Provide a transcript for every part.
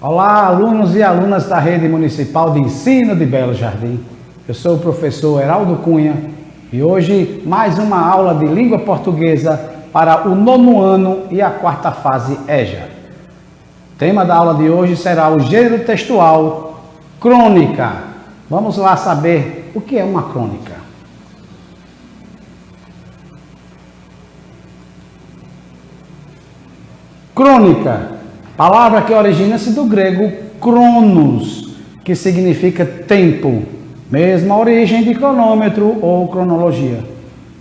Olá, alunos e alunas da Rede Municipal de Ensino de Belo Jardim. Eu sou o professor Heraldo Cunha e hoje mais uma aula de língua portuguesa para o 9º ano e a 4ª fase EJA. O tema da aula de hoje será o gênero textual crônica. Vamos lá saber o que é uma crônica. Crônica, palavra que origina-se do grego cronos, que significa tempo, mesma origem de cronômetro ou cronologia.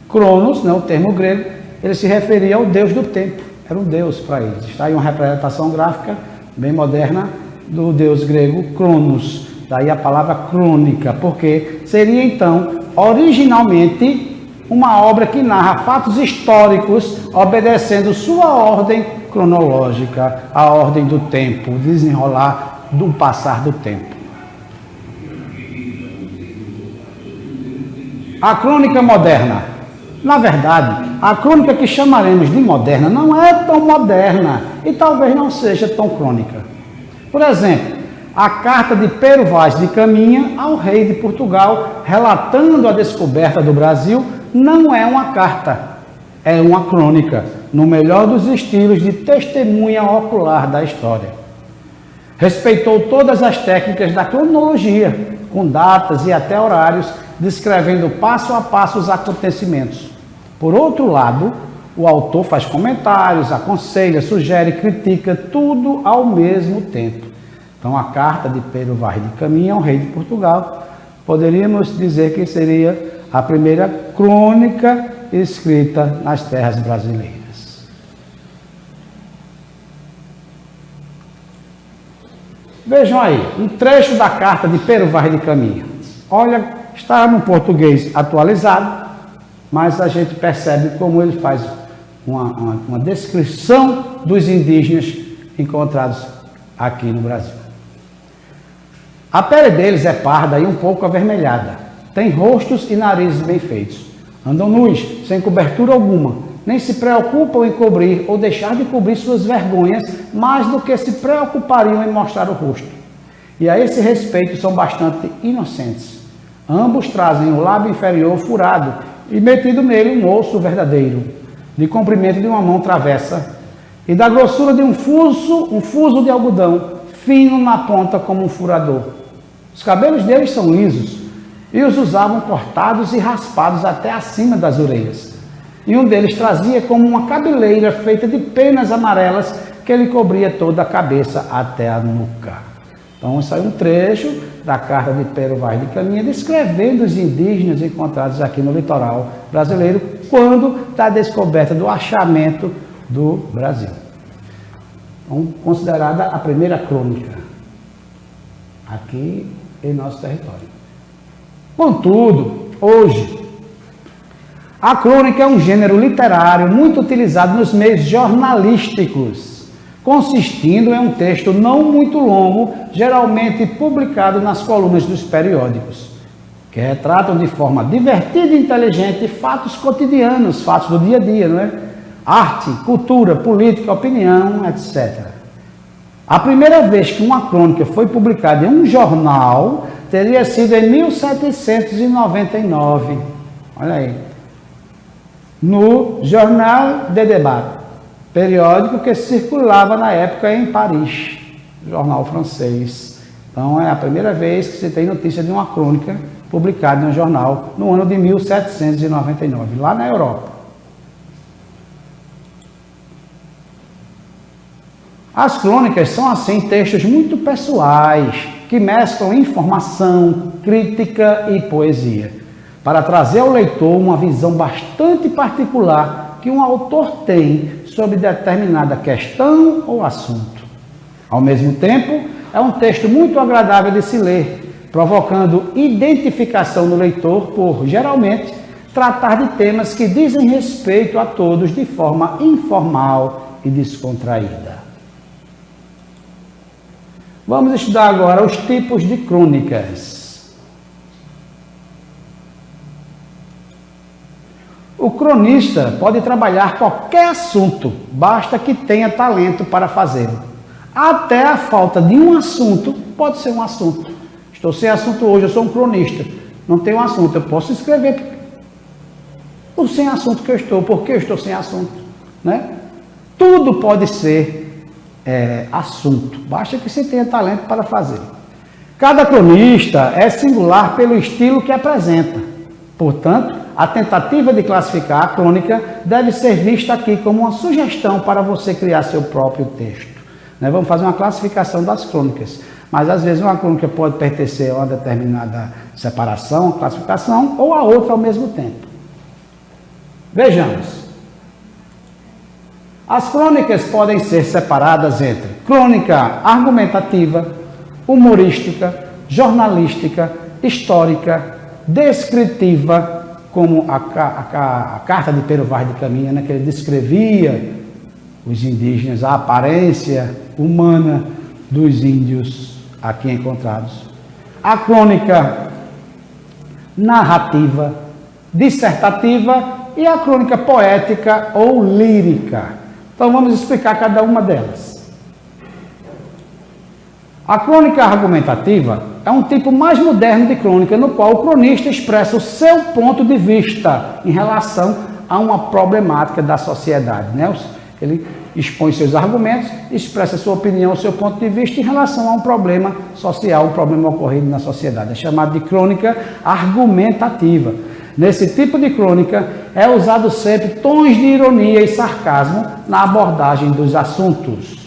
Cronos, o termo grego, ele se referia ao deus do tempo, era um deus para eles. Está aí uma representação gráfica bem moderna do deus grego Cronos, daí a palavra crônica, porque seria então originalmente uma obra que narra fatos históricos obedecendo sua ordem cronológica, a ordem do tempo, desenrolar do passar do tempo. A crônica moderna. Na verdade, a crônica que chamaremos de moderna não é tão moderna e talvez não seja tão crônica. Por exemplo, a carta de Pero Vaz de Caminha ao rei de Portugal, relatando a descoberta do Brasil, não é uma carta, é uma crônica, no melhor dos estilos de testemunha ocular da história. Respeitou todas as técnicas da cronologia, com datas e até horários, descrevendo passo a passo os acontecimentos. Por outro lado, o autor faz comentários, aconselha, sugere, critica, tudo ao mesmo tempo. Então, a carta de Pero Vaz de Caminha ao rei de Portugal, poderíamos dizer que seria a primeira crônica escrita nas terras brasileiras. Vejam aí, um trecho da carta de Pero Vaz de Caminha. Olha, está no português atualizado, mas a gente percebe como ele faz uma descrição dos indígenas encontrados aqui no Brasil. A pele deles é parda e um pouco avermelhada. Tem rostos e narizes bem feitos. Andam nus, sem cobertura alguma. Nem se preocupam em cobrir ou deixar de cobrir suas vergonhas mais do que se preocupariam em mostrar o rosto. E a esse respeito são bastante inocentes. Ambos trazem o lábio inferior furado e metido nele um osso verdadeiro, de comprimento de uma mão travessa e da grossura de um fuso de algodão, fino na ponta como um furador. Os cabelos deles são lisos e os usavam cortados e raspados até acima das orelhas. E um deles trazia como uma cabeleira feita de penas amarelas que lhe cobria toda a cabeça até a nuca. Então, isso aí é um trecho da carta de Pero Vaz de Caminha descrevendo os indígenas encontrados aqui no litoral brasileiro quando da descoberta do achamento do Brasil. Então, considerada a primeira crônica aqui em nosso território. Contudo, hoje, a crônica é um gênero literário muito utilizado nos meios jornalísticos, consistindo em um texto não muito longo, geralmente publicado nas colunas dos periódicos, que retratam de forma divertida e inteligente fatos cotidianos, fatos do dia a dia, não é? Arte, cultura, política, opinião, etc. A primeira vez que uma crônica foi publicada em um jornal teria sido em 1799. Olha aí. No Journal de Débat, periódico que circulava na época em Paris, jornal francês. Então, é a primeira vez que se tem notícia de uma crônica publicada em um jornal no ano de 1799, lá na Europa. As crônicas são, assim, textos muito pessoais, que mesclam informação, crítica e poesia, para trazer ao leitor uma visão bastante particular que um autor tem sobre determinada questão ou assunto. Ao mesmo tempo, é um texto muito agradável de se ler, provocando identificação no leitor por, geralmente, tratar de temas que dizem respeito a todos de forma informal e descontraída. Vamos estudar agora os tipos de crônicas. O cronista pode trabalhar qualquer assunto, basta que tenha talento para fazê-lo. Até a falta de um assunto pode ser um assunto. Estou sem assunto hoje, eu sou um cronista. Não tenho assunto, eu posso escrever o sem assunto que eu estou, porque eu estou sem assunto, né? Tudo pode ser assunto, basta que você tenha talento para fazer. Cada cronista é singular pelo estilo que apresenta. Portanto, a tentativa de classificar a crônica deve ser vista aqui como uma sugestão para você criar seu próprio texto. Né? Vamos fazer uma classificação das crônicas, mas às vezes uma crônica pode pertencer a uma determinada separação, classificação, ou a outra ao mesmo tempo. Vejamos. As crônicas podem ser separadas entre crônica argumentativa, humorística, jornalística, histórica, descritiva, como a carta de Pero Vaz de Caminha, né, que ele descrevia os indígenas, a aparência humana dos índios aqui encontrados. A crônica narrativa, dissertativa e a crônica poética ou lírica. Então vamos explicar cada uma delas. A crônica argumentativa é um tipo mais moderno de crônica, no qual o cronista expressa o seu ponto de vista em relação a uma problemática da sociedade, né? Ele expõe seus argumentos, expressa sua opinião, seu ponto de vista em relação a um problema social, um problema ocorrido na sociedade. É chamado de crônica argumentativa. Nesse tipo de crônica é usado sempre tons de ironia e sarcasmo na abordagem dos assuntos.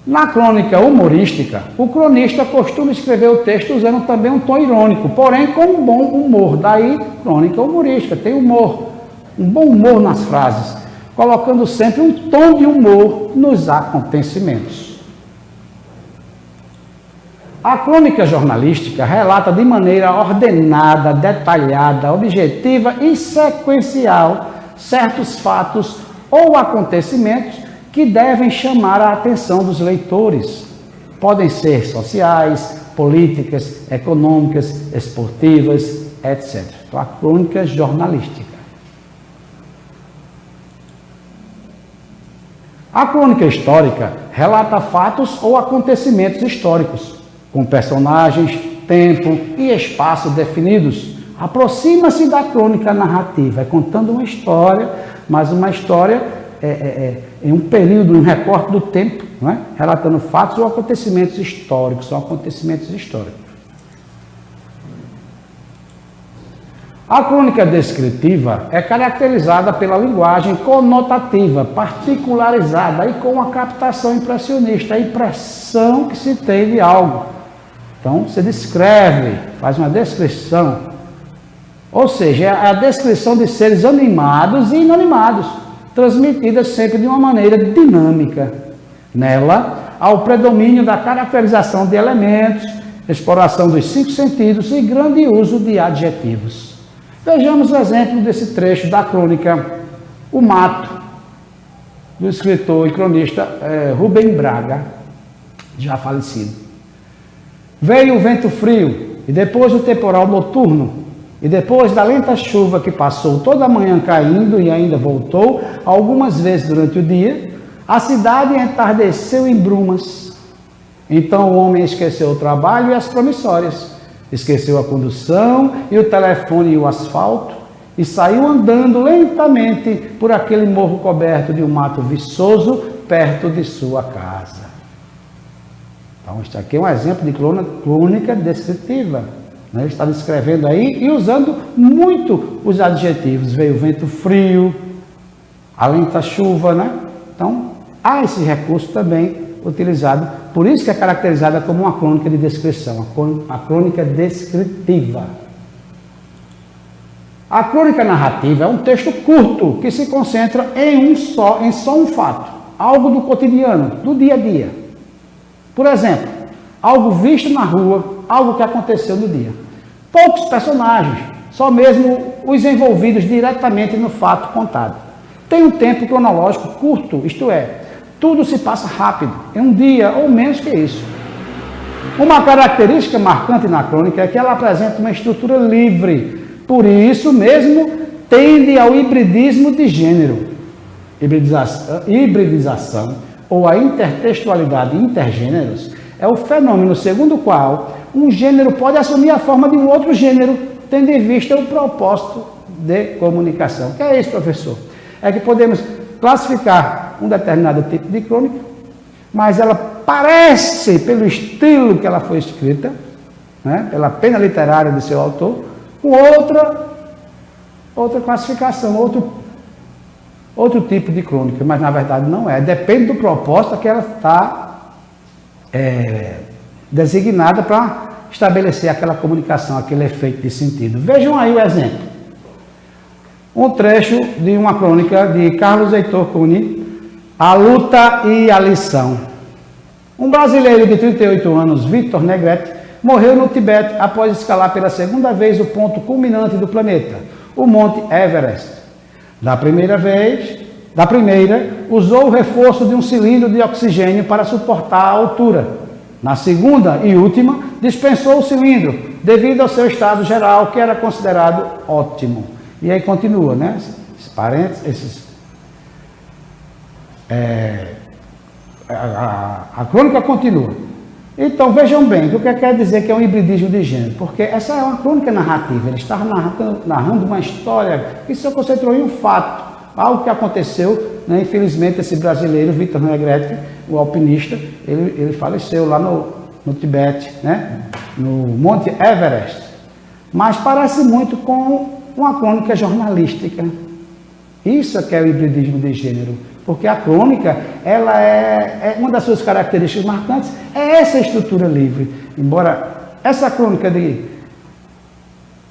Na crônica humorística, o cronista costuma escrever o texto usando também um tom irônico, porém com um bom humor. Daí, crônica humorística, tem humor, um bom humor nas frases, colocando sempre um tom de humor nos acontecimentos. A crônica jornalística relata de maneira ordenada, detalhada, objetiva e sequencial certos fatos ou acontecimentos que devem chamar a atenção dos leitores. Podem ser sociais, políticas, econômicas, esportivas, etc. Então, a crônica jornalística. A crônica histórica relata fatos ou acontecimentos históricos, com personagens, tempo e espaço definidos. Aproxima-se da crônica narrativa, contando uma história, mas uma história em um período, um recorte do tempo, não é? Relatando fatos ou acontecimentos históricos, são acontecimentos históricos. A crônica descritiva é caracterizada pela linguagem conotativa, particularizada e com a captação impressionista, a impressão que se tem de algo. Então, você descreve, faz uma descrição, ou seja, é a descrição de seres animados e inanimados, transmitidas sempre de uma maneira dinâmica. Nela, há o predomínio da caracterização de elementos, exploração dos 5 sentidos e grande uso de adjetivos. Vejamos o exemplo desse trecho da crônica O Mato, do escritor e cronista Rubem Braga, já falecido. Veio o vento frio, e depois o temporal noturno, e depois da lenta chuva que passou toda a manhã caindo e ainda voltou algumas vezes durante o dia, a cidade entardeceu em brumas. Então o homem esqueceu o trabalho e as promissórias, esqueceu a condução e o telefone e o asfalto, e saiu andando lentamente por aquele morro coberto de um mato viçoso perto de sua casa. Então, isso aqui é um exemplo de crônica descritiva. Ele está descrevendo aí e usando muito os adjetivos. Veio o vento frio, a lenta chuva, né? Então, há esse recurso também utilizado. Por isso que é caracterizada como uma crônica de descrição, a crônica descritiva. A crônica narrativa é um texto curto que se concentra em só um fato, algo do cotidiano, do dia a dia. Por exemplo, algo visto na rua, algo que aconteceu no dia. Poucos personagens, só mesmo os envolvidos diretamente no fato contado. Tem um tempo cronológico curto, isto é, tudo se passa rápido, em um dia ou menos que isso. Uma característica marcante na crônica é que ela apresenta uma estrutura livre, por isso mesmo tende ao hibridismo de gênero. Hibridização ou a intertextualidade intergêneros, é o fenômeno segundo o qual um gênero pode assumir a forma de um outro gênero, tendo em vista o propósito de comunicação. O que é isso, professor? É que podemos classificar um determinado tipo de crônica, mas ela parece, pelo estilo que ela foi escrita, né, pela pena literária de seu autor, com outra classificação, outro tipo de crônica, mas na verdade não é. Depende do propósito que ela está designada para estabelecer aquela comunicação, aquele efeito de sentido. Vejam aí o exemplo. Um trecho de uma crônica de Carlos Heitor Cunha, A Luta e a Lição. Um brasileiro de 38 anos, Victor Negrete, morreu no Tibete após escalar pela segunda vez o ponto culminante do planeta, o Monte Everest. Da primeira, usou o reforço de um cilindro de oxigênio para suportar a altura. Na segunda e última, dispensou o cilindro, devido ao seu estado geral, que era considerado ótimo. E aí continua, né? Esses parênteses, a crônica continua. Então, vejam bem, o que quer dizer que é um hibridismo de gênero? Porque essa é uma crônica narrativa, ele está narrando uma história que se concentrou em um fato, algo que aconteceu, né? Infelizmente, esse brasileiro, Victor Negrete, o alpinista, ele faleceu lá no Tibete, né? No Monte Everest. Mas parece muito com uma crônica jornalística. Isso é que é o hibridismo de gênero. Porque a crônica, ela é uma das suas características marcantes, é essa estrutura livre. Embora essa crônica que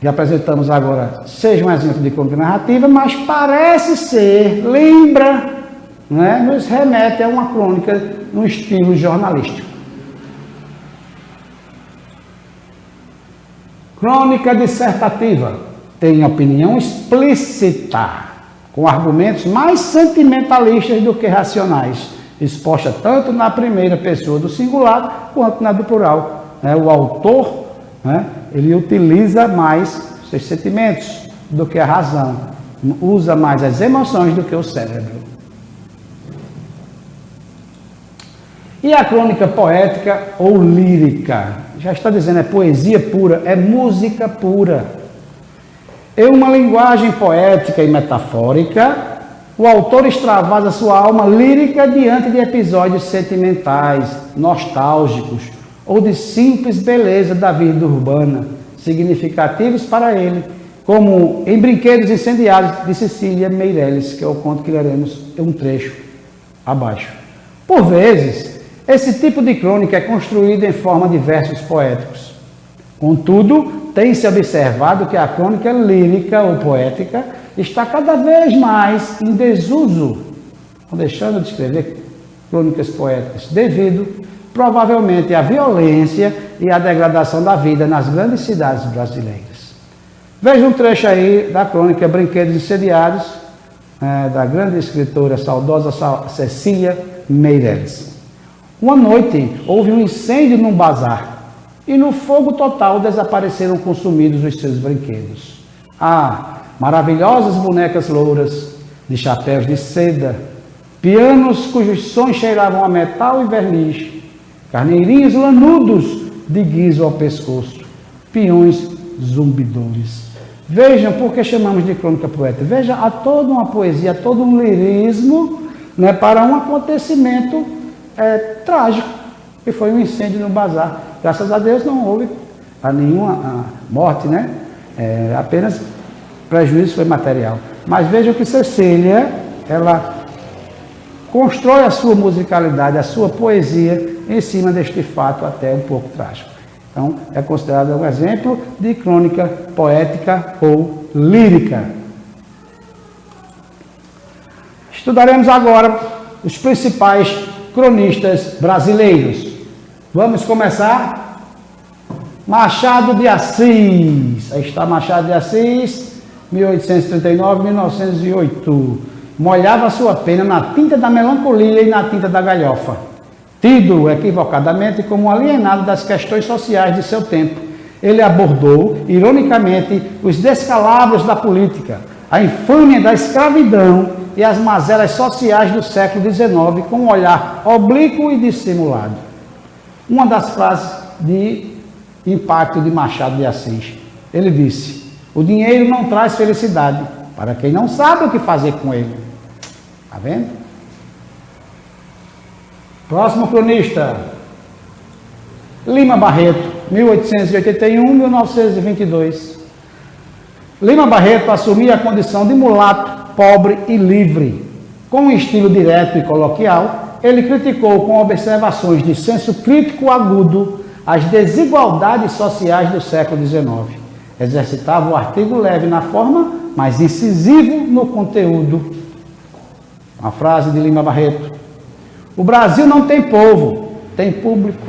apresentamos agora seja um exemplo de crônica narrativa, mas parece ser, lembra, né, nos remete a uma crônica no estilo jornalístico. Crônica dissertativa tem opinião explícita, com argumentos mais sentimentalistas do que racionais, exposta tanto na primeira pessoa do singular quanto na do plural. O autor, ele utiliza mais seus sentimentos do que a razão, usa mais as emoções do que o cérebro. E a crônica poética ou lírica? Já está dizendo, é poesia pura, é música pura. Em uma linguagem poética e metafórica, o autor extravasa sua alma lírica diante de episódios sentimentais, nostálgicos ou de simples beleza da vida urbana, significativos para ele, como em Brinquedos Incendiários, de Cecília Meirelles, que é o conto que leremos um trecho abaixo. Por vezes, esse tipo de crônica é construído em forma de versos poéticos. Contudo, tem-se observado que a crônica lírica ou poética está cada vez mais em desuso, deixando de escrever crônicas poéticas, devido, provavelmente, à violência e à degradação da vida nas grandes cidades brasileiras. Veja um trecho aí da crônica Brinquedos Incendiários, da grande escritora saudosa Cecília Meirelles. Uma noite, houve um incêndio num bazar, e no fogo total desapareceram consumidos os seus brinquedos. Maravilhosas bonecas louras, de chapéus de seda, pianos cujos sons cheiravam a metal e verniz, carneirinhos lanudos de guiso ao pescoço, peões zumbidores. Vejam por que chamamos de crônica poética. Veja, há toda uma poesia, há todo um lirismo, né, para um acontecimento trágico, que foi um incêndio no bazar. Graças a Deus não houve nenhuma morte, né? Apenas prejuízo foi material. Mas vejam que Cecília, ela constrói a sua musicalidade, a sua poesia em cima deste fato até um pouco trágico. Então, é considerado um exemplo de crônica poética ou lírica. Estudaremos agora os principais cronistas brasileiros. Vamos começar? Machado de Assis. Aí está Machado de Assis, 1839-1908. Molhava sua pena na tinta da melancolia e na tinta da galhofa. Tido equivocadamente como alienado das questões sociais de seu tempo, ele abordou, ironicamente, os descalabros da política, a infâmia da escravidão e as mazelas sociais do século XIX com um olhar oblíquo e dissimulado. Uma das frases de impacto de Machado de Assis. Ele disse: o dinheiro não traz felicidade para quem não sabe o que fazer com ele. Está vendo? Próximo cronista, Lima Barreto, 1881-1922. Lima Barreto assumia a condição de mulato, pobre e livre. Com um estilo direto e coloquial, ele criticou com observações de senso crítico agudo as desigualdades sociais do século XIX. Exercitava o artigo leve na forma, mas incisivo no conteúdo. Uma frase de Lima Barreto: o Brasil não tem povo, tem público.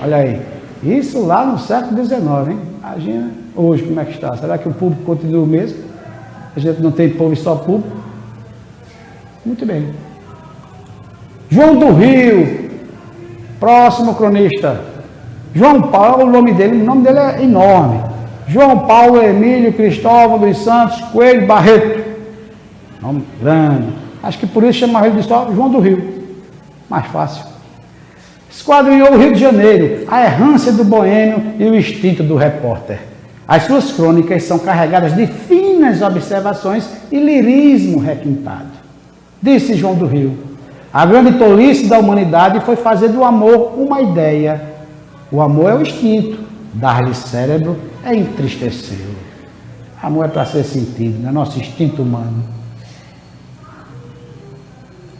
Olha aí, isso lá no século XIX, hein? Imagina hoje como é que está. Será que o público continua o mesmo? A gente não tem povo e só público? Muito bem. João do Rio, próximo cronista. João Paulo, o nome dele é enorme. João Paulo Emílio Cristóvão dos Santos Coelho Barreto. Nome grande. Acho que por isso chamava ele de só João do Rio. Mais fácil. Esquadrinhou o Rio de Janeiro, a errância do boêmio e o instinto do repórter. As suas crônicas são carregadas de finas observações e lirismo requintado. Disse João do Rio: a grande tolice da humanidade foi fazer do amor uma ideia. O amor é o instinto, dar-lhe cérebro é entristecê-lo. Amor é para ser sentido, é nosso instinto humano.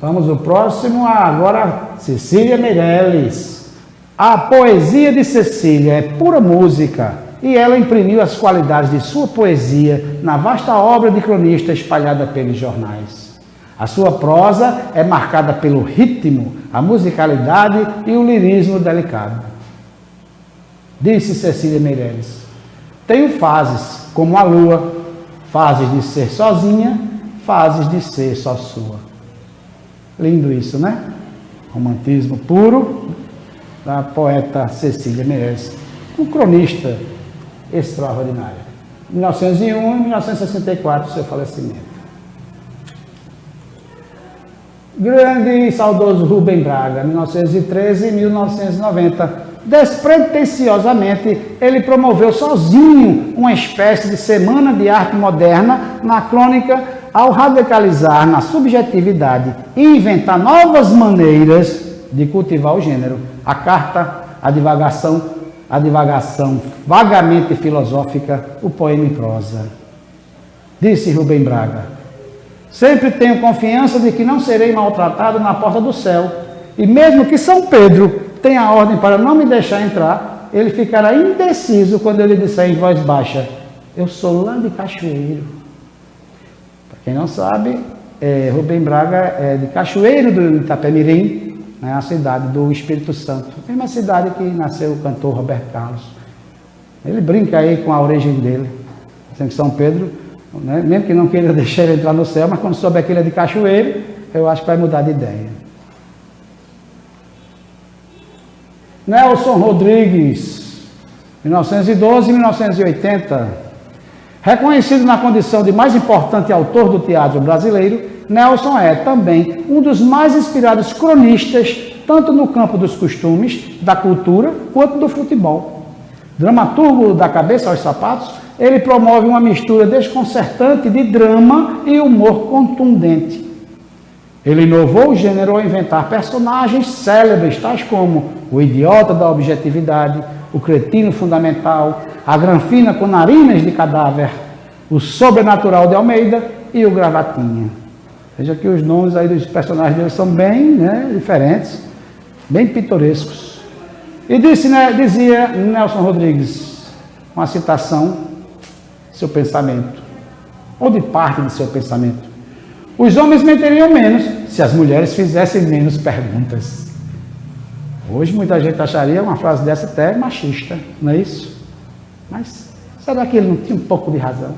Vamos ao próximo, agora Cecília Meirelles. A poesia de Cecília é pura música e ela imprimiu as qualidades de sua poesia na vasta obra de cronista espalhada pelos jornais. A sua prosa é marcada pelo ritmo, a musicalidade e o lirismo delicado. Disse Cecília Meirelles: tenho fases, como a lua, fases de ser sozinha, fases de ser só sua. Lindo isso, né? Romantismo puro da poeta Cecília Meirelles, um cronista extraordinário. 1901 e 1964, seu falecimento. Grande e saudoso Rubem Braga, 1913 e 1990. Despretensiosamente, ele promoveu sozinho uma espécie de semana de arte moderna na crônica, ao radicalizar na subjetividade e inventar novas maneiras de cultivar o gênero. A carta, a divagação vagamente filosófica, o poema em prosa. Disse Rubem Braga: sempre tenho confiança de que não serei maltratado na porta do céu, e mesmo que São Pedro tenha a ordem para não me deixar entrar, ele ficará indeciso quando eu lhe disser em voz baixa: eu sou lá de Cachoeiro. Para quem não sabe, Rubem Braga é de Cachoeiro do Itapemirim, né, a cidade do Espírito Santo, a mesma cidade que nasceu o cantor Roberto Carlos. Ele brinca aí com a origem dele, dizendo que São Pedro, né, mesmo que não queira deixar ele entrar no céu, mas quando souber que ele é de Cachoeiro, eu acho que vai mudar de ideia. Nelson Rodrigues, 1912 e 1980. Reconhecido na condição de mais importante autor do teatro brasileiro, Nelson é também um dos mais inspirados cronistas, tanto no campo dos costumes, da cultura, quanto do futebol. Dramaturgo da cabeça aos sapatos, ele promove uma mistura desconcertante de drama e humor contundente. Ele inovou o gênero ao inventar personagens célebres, tais como o idiota da objetividade, o cretino fundamental, a granfina com narinas de cadáver, o sobrenatural de Almeida e o gravatinha. Veja que os nomes aí dos personagens dele são bem diferentes, bem pitorescos. E dizia Nelson Rodrigues, uma citação, seu pensamento, ou de parte de seu pensamento: os homens menteriam menos se as mulheres fizessem menos perguntas. Hoje muita gente acharia uma frase dessa até machista, não é isso? Mas será que ele não tinha um pouco de razão?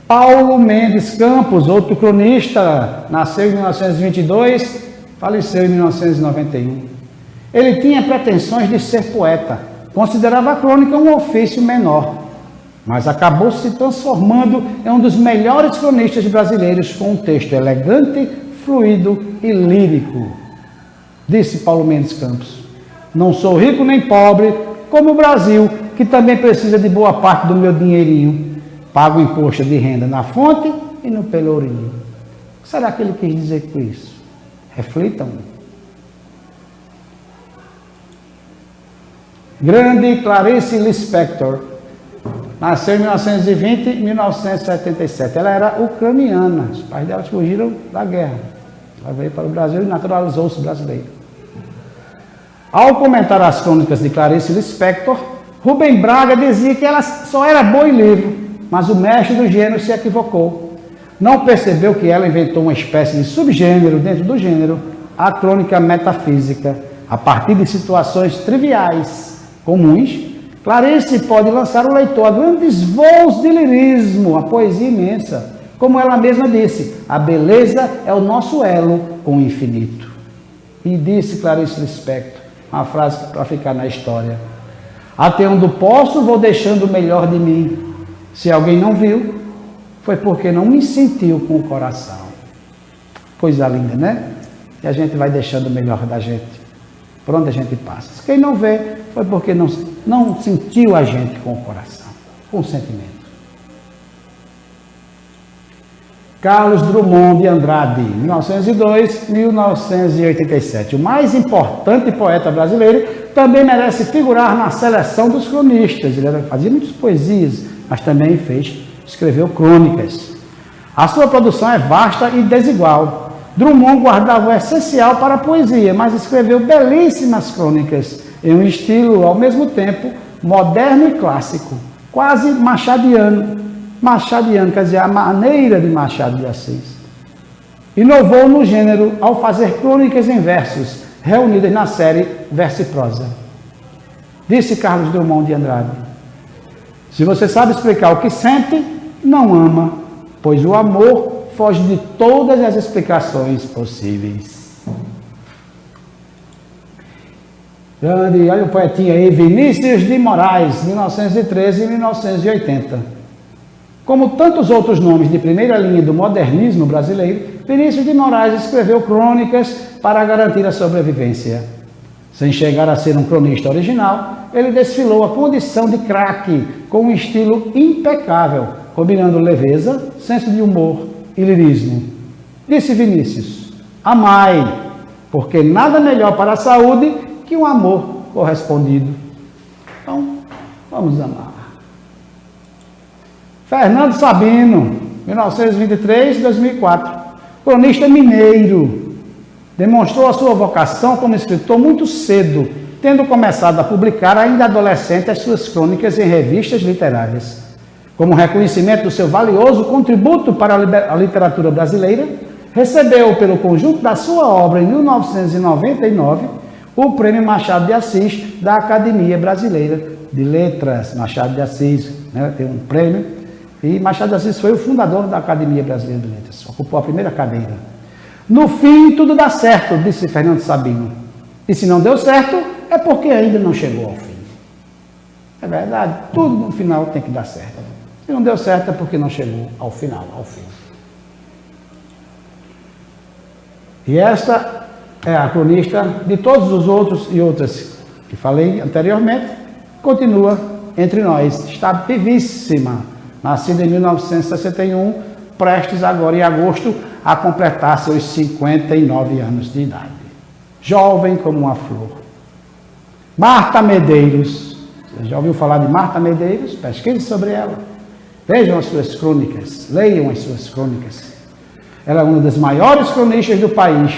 Paulo Mendes Campos, outro cronista, nasceu em 1922, faleceu em 1991. Ele tinha pretensões de ser poeta, considerava a crônica um ofício menor, mas acabou se transformando em um dos melhores cronistas brasileiros com um texto elegante, fluido e lírico. Disse Paulo Mendes Campos: não sou rico nem pobre, como o Brasil, que também precisa de boa parte do meu dinheirinho. Pago imposto de renda na fonte e no pelourinho. O que será que ele quis dizer com isso? Reflitam. Grande Clarice Lispector nasceu em 1920 e 1977. Ela era ucraniana. Os pais dela fugiram da guerra. Ela veio para o Brasil e naturalizou-se brasileira. Ao comentar as crônicas de Clarice Lispector, Rubem Braga dizia que ela só era boa em livro, mas o mestre do gênero se equivocou. Não percebeu que ela inventou uma espécie de subgênero dentro do gênero, a crônica metafísica. A partir de situações triviais, comuns, Clarice pode lançar o leitor a grandes voos de lirismo, a poesia imensa. Como ela mesma disse, a beleza é o nosso elo com o infinito. E disse Clarice Lispector, uma frase para ficar na história: até onde posso, vou deixando o melhor de mim. Se alguém não viu, foi porque não me sentiu com o coração. Coisa linda, né? E a gente vai deixando o melhor da gente, por onde a gente passa. Quem não vê, foi porque não sentiu a gente com o coração, com o sentimento. Carlos Drummond de Andrade, 1902-1987. O mais importante poeta brasileiro, também merece figurar na seleção dos cronistas. Ele fazia muitas poesias, mas também escreveu crônicas. A sua produção é vasta e desigual. Drummond guardava o essencial para a poesia, mas escreveu belíssimas crônicas, em um estilo, ao mesmo tempo, moderno e clássico, quase machadiano. Machadiano, quer dizer, a maneira de Machado de Assis. Inovou no gênero ao fazer crônicas em versos, reunidas na série Verso e Prosa. Disse Carlos Drummond de Andrade: se você sabe explicar o que sente, não ama, pois o amor foge de todas as explicações possíveis. Grande, olha o poetinha aí, Vinícius de Moraes, 1913 e 1980. Como tantos outros nomes de primeira linha do modernismo brasileiro, Vinícius de Moraes escreveu crônicas para garantir a sobrevivência. Sem chegar a ser um cronista original, ele desfilou a condição de craque com um estilo impecável, combinando leveza, senso de humor e lirismo. Disse Vinícius: amai, porque nada melhor para a saúde que um amor correspondido. Então, vamos amar. Fernando Sabino, 1923-2004, cronista mineiro, demonstrou a sua vocação como escritor muito cedo, tendo começado a publicar ainda adolescente as suas crônicas em revistas literárias. Como reconhecimento do seu valioso contributo para a literatura brasileira, recebeu pelo conjunto da sua obra em 1999 o Prêmio Machado de Assis da Academia Brasileira de Letras. Machado de Assis, né, tem um prêmio. E Machado de Assis foi o fundador da Academia Brasileira de Letras, ocupou a primeira cadeira. No fim, tudo dá certo, disse Fernando Sabino. E se não deu certo, é porque ainda não chegou ao fim. É verdade, tudo no final tem que dar certo. Se não deu certo, é porque não chegou ao final, ao fim. E esta é a cronista de todos os outros e outras que falei anteriormente, continua entre nós, está vivíssima. Nascida em 1961, prestes agora em agosto a completar seus 59 anos de idade. Jovem como uma flor. Marta Medeiros. Você já ouviu falar de Marta Medeiros? Pesquise sobre ela. Vejam as suas crônicas, leiam as suas crônicas. Ela é uma das maiores cronistas do país.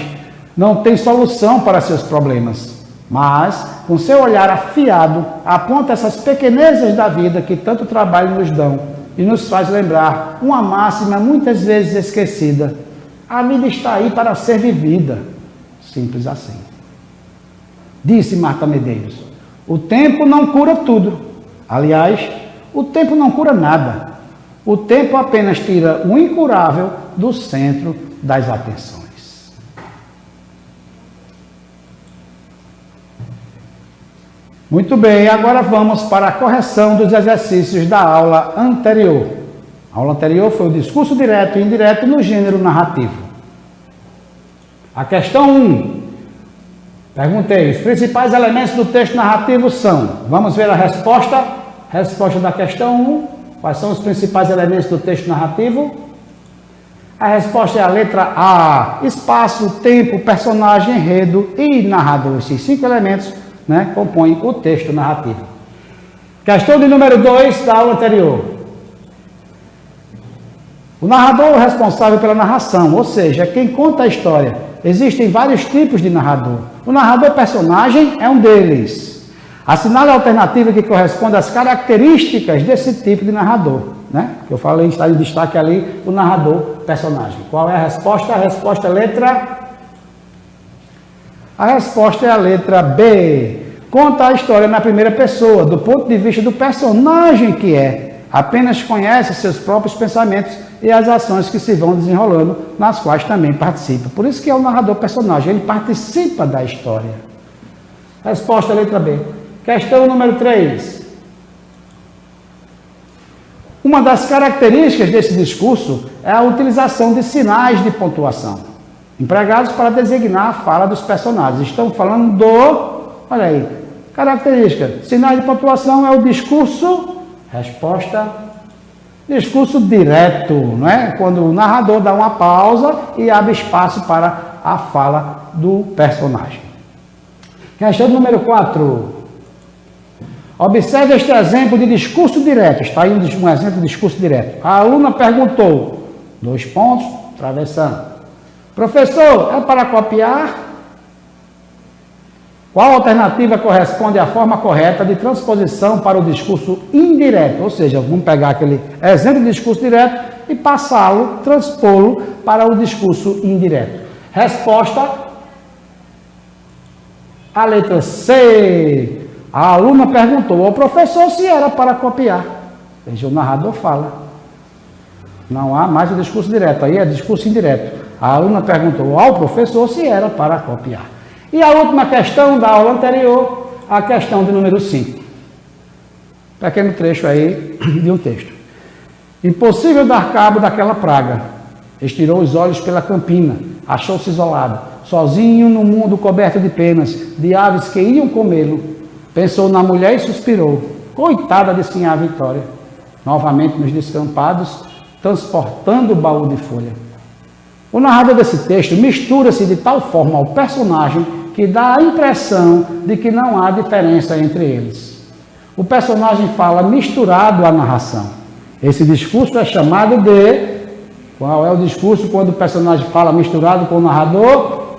Não tem solução para seus problemas, mas, com seu olhar afiado, aponta essas pequenezas da vida que tanto trabalho nos dão e nos faz lembrar uma máxima muitas vezes esquecida: a vida está aí para ser vivida. Simples assim. Disse Marta Medeiros: o tempo não cura tudo. Aliás, o tempo não cura nada. O tempo apenas tira o incurável do centro das atenções. Muito bem, agora vamos para a correção dos exercícios da aula anterior. A aula anterior foi o discurso direto e indireto no gênero narrativo. A questão 1. Perguntei, os principais elementos do texto narrativo são... Vamos ver a resposta. Resposta da questão 1. Quais são os principais elementos do texto narrativo? A resposta é a letra A. Espaço, tempo, personagem, enredo e narrador. Esses 5 elementos, né, compõem o texto narrativo. Questão de número 2 da aula anterior. O narrador é o responsável pela narração, ou seja, quem conta a história. Existem vários tipos de narrador. O narrador personagem é um deles. Assinale a alternativa que corresponde às características desse tipo de narrador, né? Eu falei, está em destaque ali, o narrador personagem. Qual é a resposta? A resposta é a resposta é a letra B. Conta a história na primeira pessoa, do ponto de vista do personagem que é. Apenas conhece seus próprios pensamentos e as ações que se vão desenrolando, nas quais também participa. Por isso que é o narrador personagem, ele participa da história. Resposta letra B. Questão número 3. Uma das características desse discurso é a utilização de sinais de pontuação, empregados para designar a fala dos personagens. Estão falando do... Olha aí, característica. Sinais de pontuação é o discurso... Resposta, discurso direto, não é? Quando o narrador dá uma pausa e abre espaço para a fala do personagem. Questão número 4. Observe este exemplo de discurso direto. Está aí um exemplo de discurso direto. A aluna perguntou, 2 pontos, travessando. Professor, é para copiar? Qual alternativa corresponde à forma correta de transposição para o discurso indireto? Ou seja, vamos pegar aquele exemplo de discurso direto e passá-lo, transpô-lo para o discurso indireto. Resposta, a letra C. A aluna perguntou ao professor se era para copiar. Veja, o narrador fala. Não há mais o discurso direto, aí é discurso indireto. A aluna perguntou ao professor se era para copiar. E a última questão da aula anterior, a questão de número 5. Pequeno trecho aí de um texto. Impossível dar cabo daquela praga. Estirou os olhos pela campina, achou-se isolado, sozinho no mundo coberto de penas, de aves que iam comê-lo. Pensou na mulher e suspirou. Coitada de Sinhá Vitória. Novamente nos descampados, transportando o baú de folha. O narrador desse texto mistura-se de tal forma ao personagem que dá a impressão de que não há diferença entre eles. O personagem fala misturado à narração. Esse discurso é chamado de... Qual é o discurso quando o personagem fala misturado com o narrador?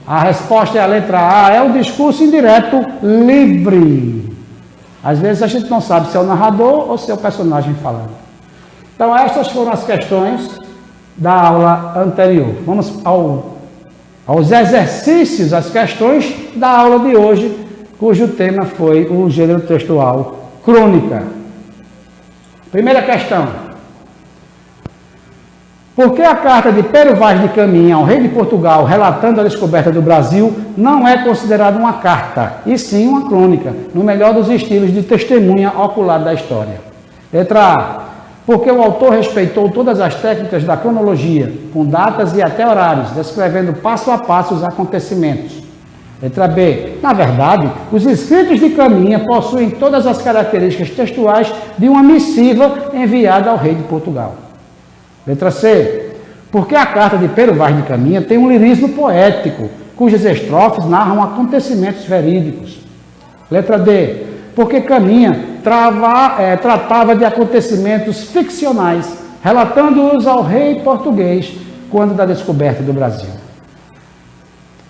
A resposta é a letra A, é o discurso indireto livre. Às vezes a gente não sabe se é o narrador ou se é o personagem falando. Então estas foram as questões da aula anterior. Vamos aos exercícios, as questões da aula de hoje, cujo tema foi o gênero textual crônica. Primeira questão. Por que a carta de Pero Vaz de Caminha ao rei de Portugal, relatando a descoberta do Brasil, não é considerada uma carta, e sim uma crônica, no melhor dos estilos de testemunha ocular da história? Letra A. Porque o autor respeitou todas as técnicas da cronologia, com datas e até horários, descrevendo passo a passo os acontecimentos. Letra B. Na verdade, os escritos de Caminha possuem todas as características textuais de uma missiva enviada ao rei de Portugal. Letra C. Porque a carta de Pero Vaz de Caminha tem um lirismo poético, cujas estrofes narram acontecimentos verídicos. Letra D. Porque Caminha tratava de acontecimentos ficcionais, relatando-os ao rei português quando da descoberta do Brasil.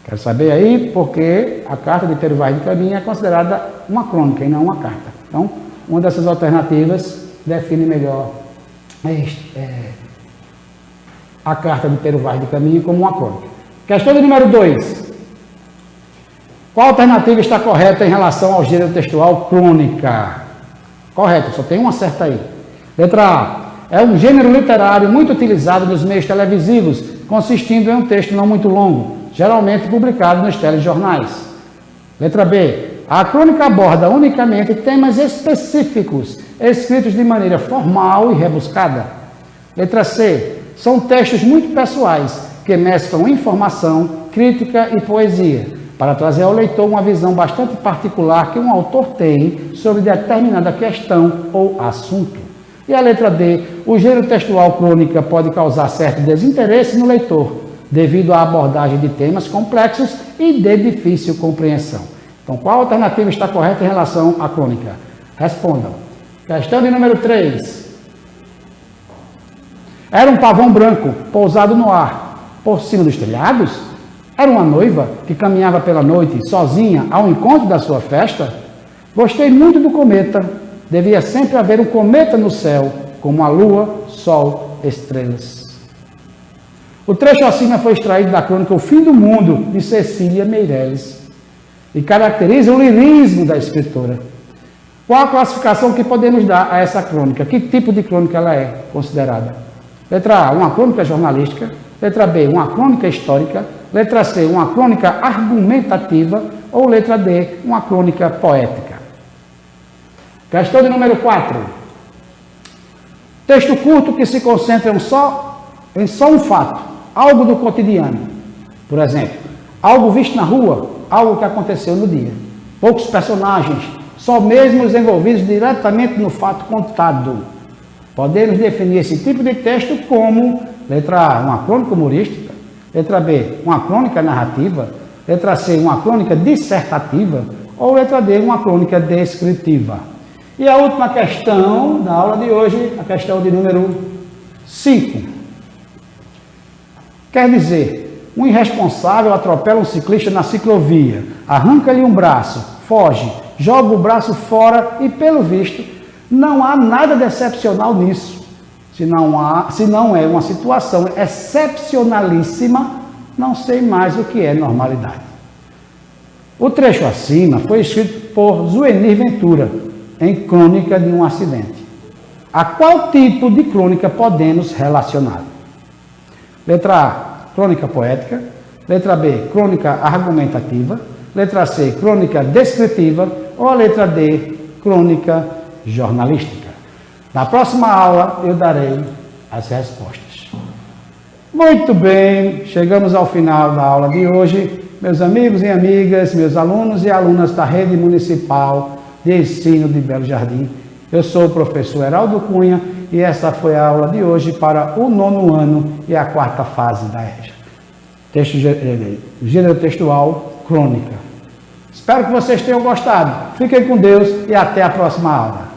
Quero saber aí porque a carta de Pero Vaz de Caminha é considerada uma crônica e não uma carta. Então, uma dessas alternativas define melhor a carta de Pero Vaz de Caminha como uma crônica. Questão de número 2. Qual alternativa está correta em relação ao gênero textual crônica? Correto, só tem uma certa aí. Letra A. É um gênero literário muito utilizado nos meios televisivos, consistindo em um texto não muito longo, geralmente publicado nos telejornais. Letra B. A crônica aborda unicamente temas específicos, escritos de maneira formal e rebuscada. Letra C. São textos muito pessoais, que mesclam informação, crítica e poesia, para trazer ao leitor uma visão bastante particular que um autor tem sobre determinada questão ou assunto. E a letra D. O gênero textual crônica pode causar certo desinteresse no leitor, devido à abordagem de temas complexos e de difícil compreensão. Então, qual alternativa está correta em relação à crônica? Respondam. Questão de número 3. Era um pavão branco pousado no ar, por cima dos telhados? Era uma noiva que caminhava pela noite, sozinha, ao encontro da sua festa? Gostei muito do cometa. Devia sempre haver um cometa no céu, como a lua, sol, estrelas. O trecho acima foi extraído da crônica O Fim do Mundo, de Cecília Meirelles, e caracteriza o lirismo da escritora. Qual a classificação que podemos dar a essa crônica? Que tipo de crônica ela é considerada? Letra A, uma crônica jornalística. Letra B, uma crônica histórica. Letra C, uma crônica argumentativa. Ou letra D, uma crônica poética. Questão de número 4. Texto curto que se concentra em só um fato, algo do cotidiano. Por exemplo, algo visto na rua, algo que aconteceu no dia. Poucos personagens, só mesmo os envolvidos diretamente no fato contado. Podemos definir esse tipo de texto como, letra A, uma crônica humorística, letra B, uma crônica narrativa, letra C, uma crônica dissertativa, ou letra D, uma crônica descritiva. E a última questão da aula de hoje, a questão de número 5. Quer dizer, um irresponsável atropela um ciclista na ciclovia, arranca-lhe um braço, foge, joga o braço fora e, pelo visto, não há nada de excepcional nisso. Se não é uma situação excepcionalíssima, não sei mais o que é normalidade. O trecho acima foi escrito por Zuenir Ventura, em Crônica de um Acidente. A qual tipo de crônica podemos relacionar? Letra A, crônica poética. Letra B, crônica argumentativa. Letra C, crônica descritiva. Ou a letra D, crônica jornalística. Na próxima aula eu darei as respostas. Muito bem, chegamos ao final da aula de hoje. Meus amigos e amigas, meus alunos e alunas da Rede Municipal de Ensino de Belo Jardim. Eu sou o professor Heraldo Cunha e esta foi a aula de hoje para o 9º ano e a 4ª fase da EJA. Gênero textual, crônica. Espero que vocês tenham gostado. Fiquem com Deus e até a próxima aula.